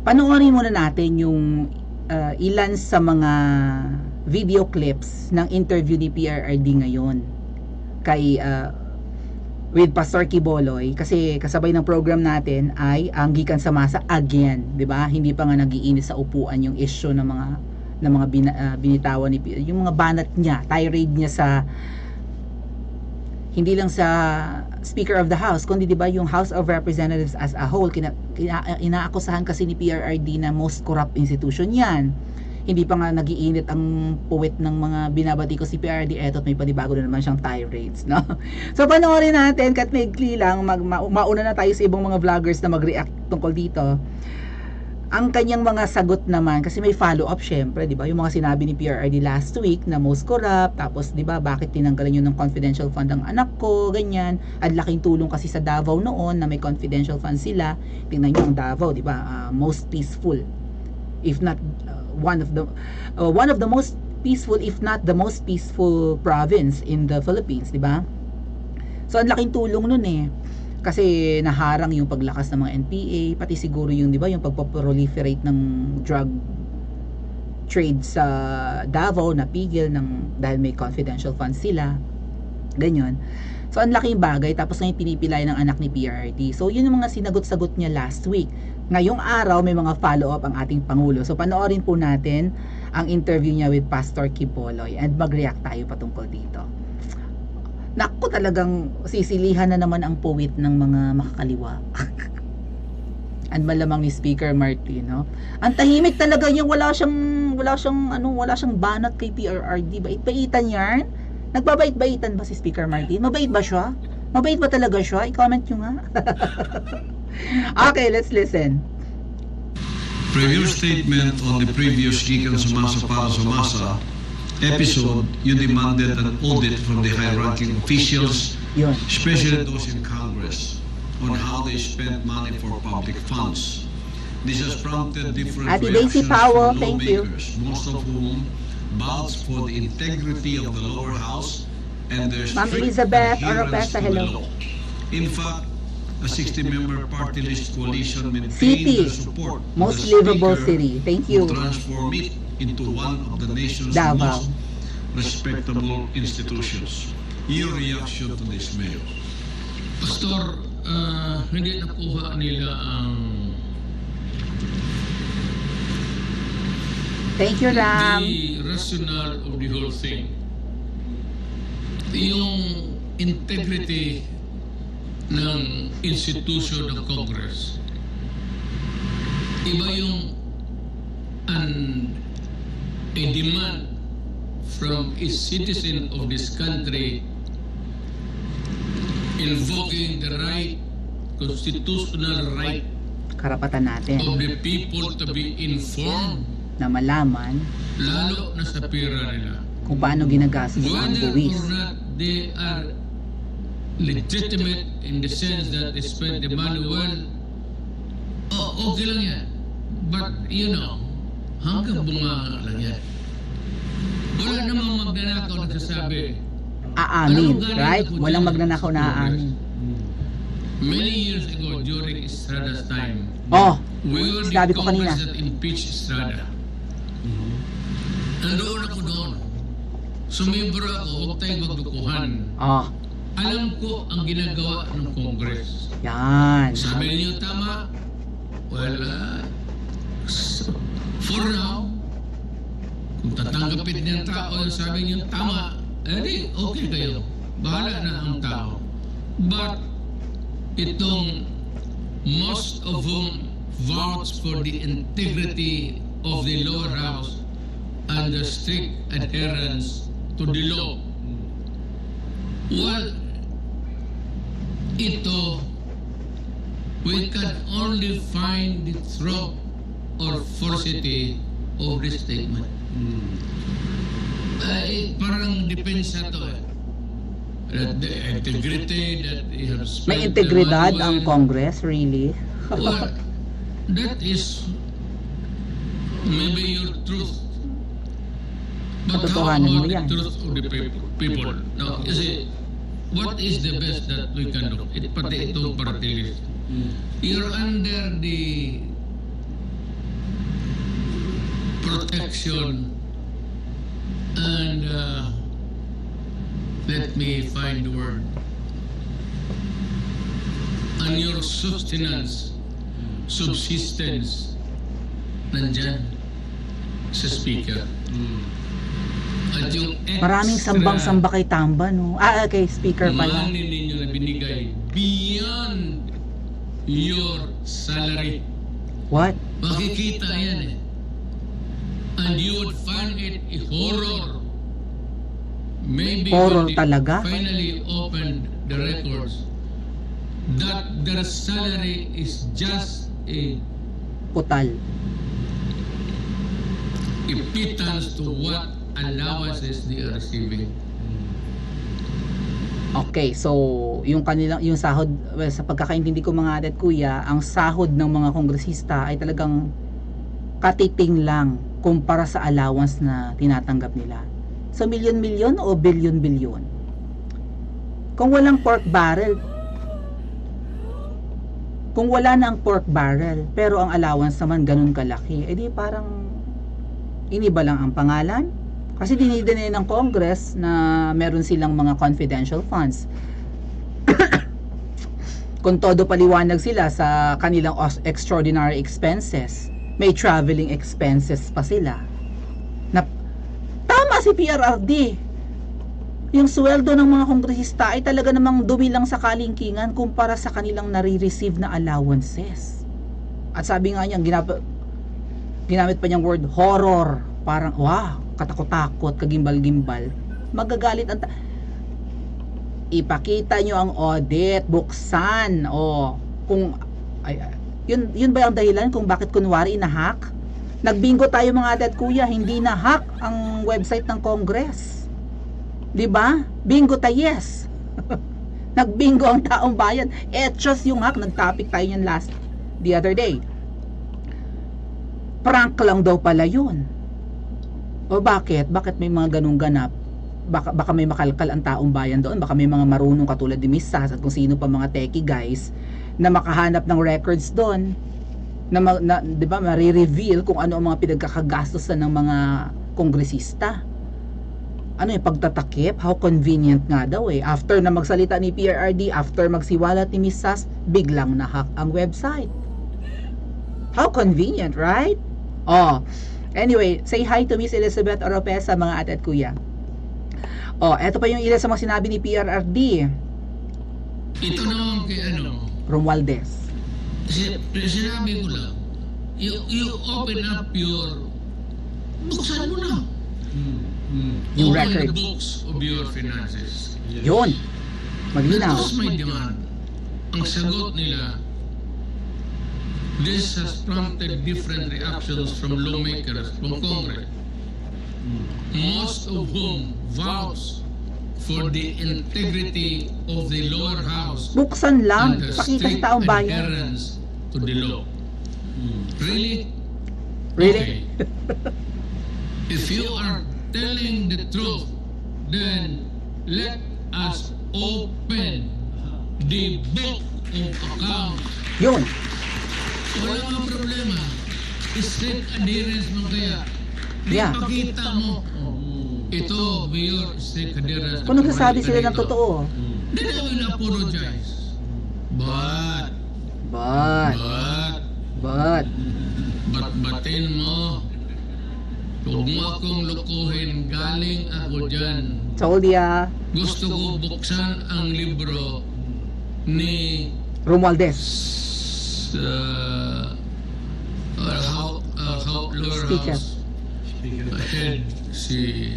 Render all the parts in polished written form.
Panoorin muna natin yung ilan sa mga video clips ng interview ni PRRD ngayon kay with Pastor Quiboloy, kasi kasabay ng program natin ay ang Gikan sa Masa again, 'di ba? Hindi pa nga nagiinis sa upuan yung issue ng mga binitawan ni yung mga banat niya, tirade niya sa hindi lang sa Speaker of the House, kundi 'di ba yung House of Representatives as a whole. Inaakusahan kasi ni PRRD na most corrupt institution 'yan. Hindi pa nga nagiinit ang puwet ng mga binabati ko si PRRD, eto't may panibago na naman siyang tirades, no? So panoorin natin, kat maigli lang, mauna na tayo sa ibang mga vloggers na mag-react tungkol dito. Ang kanyang mga sagot naman, kasi may follow-up syempre, di ba? Yung mga sinabi ni PRRD last week na most corrupt, tapos di ba, bakit tinanggalan yun ng confidential fund ang anak ko, ganyan. Ang laking tulong kasi sa Davao noon na may confidential fund sila. Tingnan nyo ang Davao, di ba? Most peaceful, if not one of the most peaceful, if not the most peaceful province in the Philippines, di ba? So ang laking tulong nun eh, kasi naharang yung paglakas ng mga NPA, pati siguro yung, di ba, yung pagpo-proliferate ng drug trade sa Davao, napigil dahil may confidential funds sila, ganyan. So ang laking bagay, tapos ngayon pinipilay ng anak ni PRRD. So yun yung mga sinagot-sagot niya last week. Ngayong araw may mga follow-up ang ating Pangulo. So panoorin po natin ang interview niya with Pastor Quiboloy and mag-react tayo patungkol dito. Naku, talagang sisilihan na naman ang puwit ng mga makakaliwa. And malamang ni Speaker Martin, no? Ang tahimik talaga niya, wala siyang banat kay PRRD. Bait-baitan yan. Nagbabait-baitan ba si Speaker Martin? Mabait ba siya? Mabait ba talaga siya? I-comment nyo nga. Okay, let's listen. From your statement on the previous Gikan sa Masa para sa Masa episode, you demanded an audit from the high-ranking officials, especially those in Congress, on how they spent money for public funds. This has prompted different reactions from lawmakers, most of whom vouch for the integrity of the lower house and their strict adherence to the law. In fact, a 60-member party list coalition maintained the support most of the livable Speaker city. Thank you. to transform it into one of the nation's Davao. most respectable institutions. Your reaction to this, Mayor? Pastor, hindi nakuha nila ang Thank you, Ram. the rationale of the whole thing. Yung integrity ng institution ng Congress. Iba yung a demand from a citizen of this country invoking the right, constitutional right Karapatan natin of the people to be informed, na malaman lalo na sa pera nila. kung paano ginagastos ang Whether buwis. or not they are legitimate in the sense that they spend the money well, okay lang yan. But, hanggang bunga lang yan. Wala namang magnanakaw nagsasabi. Aamin, right? Walang magnanakaw na aamin. Many years ago, during Estrada's time, we were the sabi ko kanina. Congress that impeached Estrada. Nandoon ako doon. Sumibro ako, huwag tayong magdukuhan. Alam ko ang ginagawa ng Congress. Yan. Sabi niyo tama? Well, for now, kung tatanggapin ng tao yung sabi niyo tama, edi okay kayo. Bahala na ang tao. But itong most of whom vouch for the integrity of the lower house and the strict adherence to the law. Well, ito, we can only find the truth or falsity of this statement. Parang depensa to eh. That the integrity that they have spent. May integridad ang Congress, really? Well, that is maybe your truth. But how Katotohanan mo about the yan. truth of the people? Now, you see, what is the best that we can do? Pati itong party list. You're under the protection, and let me find the word, and your sustenance, subsistence, nandyan sa speaker. At yung Maraming sambang-samba kay Tamba, no? Kay speaker pala. money ninyo na binigay beyond your salary. What? Makikita yan eh. And you would find it a horror. Maybe Horror when they talaga? finally opened the records, that their salary is just a Putal. pittance to what allowances they are receiving. Okay, so yung sahod, well, sa pagkakaintindi ko mga ate at kuya, ang sahod ng mga kongresista ay talagang katiting lang kumpara sa allowance na tinatanggap nila. So milyon-milyon o bilyon-bilyon? Kung walang pork barrel, kung wala na ang pork barrel, pero ang allowance naman ganun kalaki, edi parang iniba lang ang pangalan. Kasi dinideny ng Congress na meron silang mga confidential funds. Kung todo paliwanag sila sa kanilang extraordinary expenses, may traveling expenses pa sila. Tama si PRRD. Yung sweldo ng mga kongresista ay talaga namang dumi lang sa kalingkingan kumpara sa kanilang nare-receive na allowances. At sabi nga niya, ginamit pa niyang word horror. Parang, wow, katakot-takot, kagimbal-gimbal. Magagalit ang ipakita nyo ang audit, buksan, kung, yun ba ang dahilan kung bakit kunwari na-hack? Nagbingo tayo mga ate at kuya, hindi na-hack ang website ng Congress. Diba? Bingo tayo, yes. Nagbingo ang taong bayan. Just yung hack, nag-topic tayo yan the other day. Prank lang daw pala yun. O bakit? Bakit may mga ganung ganap? Baka may makalkal ang taong bayan doon. Baka may mga marunong katulad ni Miss Sas at kung sino pa mga techie guys na makahanap ng records doon na 'di ba, mare-reveal kung ano ang mga pinagkakagastosan ng mga kongresista. Ano yung pagtatakip? How convenient nga daw eh. After na magsalita ni PRRD, after magsiwalat ni Miss Sas, biglang na-hack ang website. How convenient, right? Anyway, say hi to Miss Elizabeth Oropesa, mga ate at kuya. Eto pa yung ilan sa mga sinabi ni PRRD. Ito naman kay Romualdez. Sinabi ko lang, you open up buksan mo na. Yung Open record. the books of your finances. Yun. Maglinaw. That was my demand. Ang sagot nila, this has prompted different reactions from lawmakers from Congress, most of whom vows for the integrity of the lower house Buksan lang. and the Pakita strict sa taong bayan. adherence to the law. Really? Really? Okay. If you are telling the truth, then let us open the book of accounts. Yun. Wala nga problema. Strict adherence mo kaya. Yeah. Ipakita mo. Ito, Mayor, strict adherence. Kung nagsasabi sila ng totoo. Then I will apologize. But, batin mo. Huwag mo akong lukuhin. Galing ako dyan. Told ya. Gusto ko buksan ang libro ni Romualdez. Lower Speaker. House head si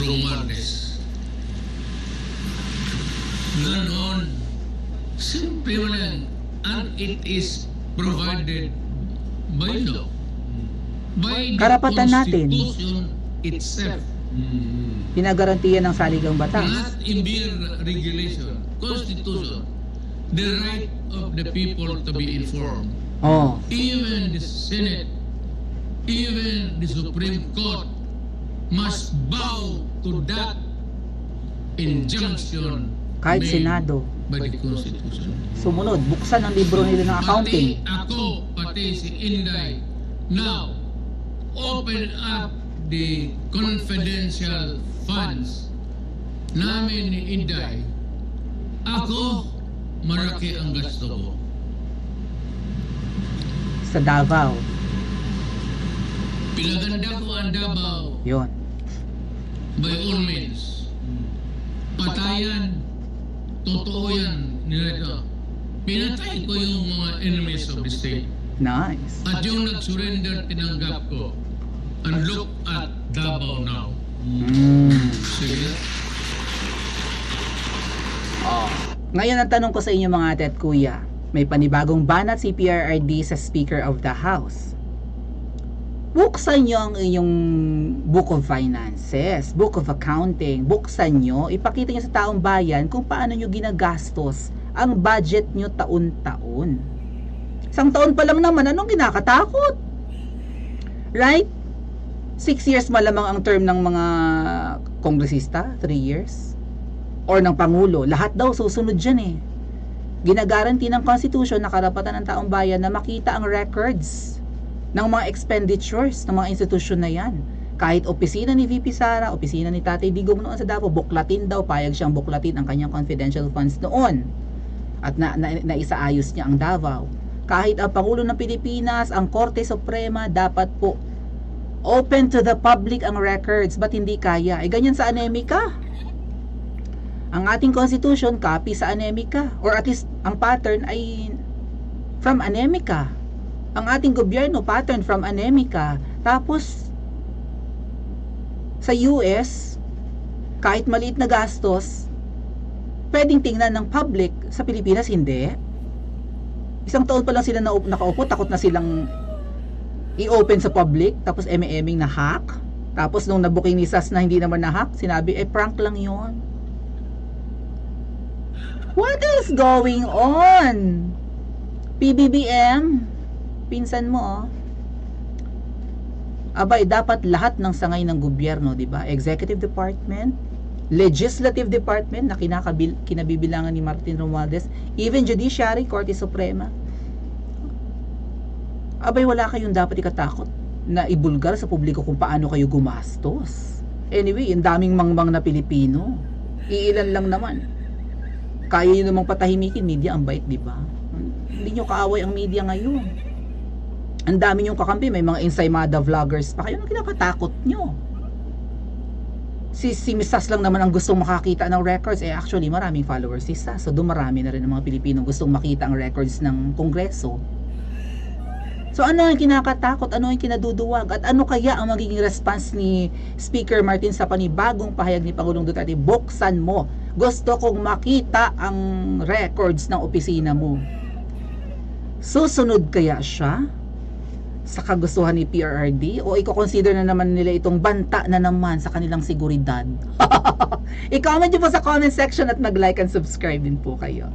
Romualdez. Ganon, simple mo lang, and it is provided by law, by the Karapatan natin. Constitution itself, Pinagarantiyan ng saligang batas. not in mere regulation, Constitution, the right of the people to be informed. Even the Senate, even the Supreme Court must bow to that injunction Kahit made Senado. by the Constitution. Sumunod, buksan ang libro nila ng accounting. Pati ako, pati si Inday, now, open up the confidential funds namin ni Inday, ako, maraki ang gasto ko. Sa Davao. Pinaganda ko ang Davao Yun. by all means. Patayan, totoo yan nila. Pinatay ko yung mga enemies of the state. Nice. At yung nag-surrender, tinanggap ko. And look at Davao now. Sige. Ngayon ang tanong ko sa inyo mga ate at kuya, may panibagong banat si PRRD sa Speaker of the House. Buksan nyo ang inyong Book of Finances, Book of Accounting, buksan nyo, ipakita nyo sa taong bayan kung paano nyo ginagastos ang budget nyo taon-taon. Isang taon pa lang naman, anong kinakatakot? Right? 6 years malamang ang term ng mga kongresista, 3 years. Or ng Pangulo, lahat daw susunod dyan eh. Ginagaranti ng Constitution na karapatan ng taong bayan na makita ang records ng mga expenditures ng mga institusyon na yan. Kahit opisina ni VP Sara, opisina ni Tatay Digong noon sa Davao, buklatin daw, payag siyang buklatin ang kanyang confidential funds noon. At naisaayos niya ang Davao. Kahit ang Pangulo ng Pilipinas, ang Korte Suprema, dapat po open to the public ang records. Ba't hindi kaya? Eh ganyan sa Anemika. Ang ating Constitution, copy sa Anemika. Or at least, ang pattern ay from Anemika. Ang ating gobyerno, pattern from Anemika. Tapos, sa US, kahit maliit na gastos, pwedeng tingnan ng public. Sa Pilipinas, hindi. Isang taon pa lang sila nakaupo, takot na silang i-open sa public, tapos eme-eming na hack. Tapos nung nabuking ni SAS na hindi naman na hack, sinabi, prank lang yon. What is going on? PBBM, pinsan mo oh. Abay, dapat lahat ng sangay ng gobyerno, di ba? Executive Department, Legislative Department na kinabibilangan ni Martin Romualdez, even Judiciary, Korte Suprema. Abay, wala kayong dapat ikatakot na ibulgar sa publiko kung paano kayo gumastos. Anyway, ang daming mangmang na Pilipino. Iilan lang naman. Kaya nyo namang patahimikin, media ang bait, di ba? Hindi nyo kaaway ang media ngayon. Ang dami nyong kakampi, may mga ensaymada vloggers pa kayo, anong kinakatakot nyo? Si Miss Sas lang naman ang gustong makakita ng records. Actually, maraming followers si Sas. So, dumarami na rin ang mga Pilipino gustong makita ang records ng Kongreso. So, ano ang kinakatakot? Ano ang kinaduduwag? At ano kaya ang magiging response ni Speaker Martin sa panibagong pahayag ni Pangulong Duterte? Buksan mo. Gusto kong makita ang records ng opisina mo. Susunod kaya siya sa kagustuhan ni PRRD o i-consider na naman nila itong banta na naman sa kanilang seguridad? I-comment nyo po sa comment section at mag-like and subscribe din po kayo.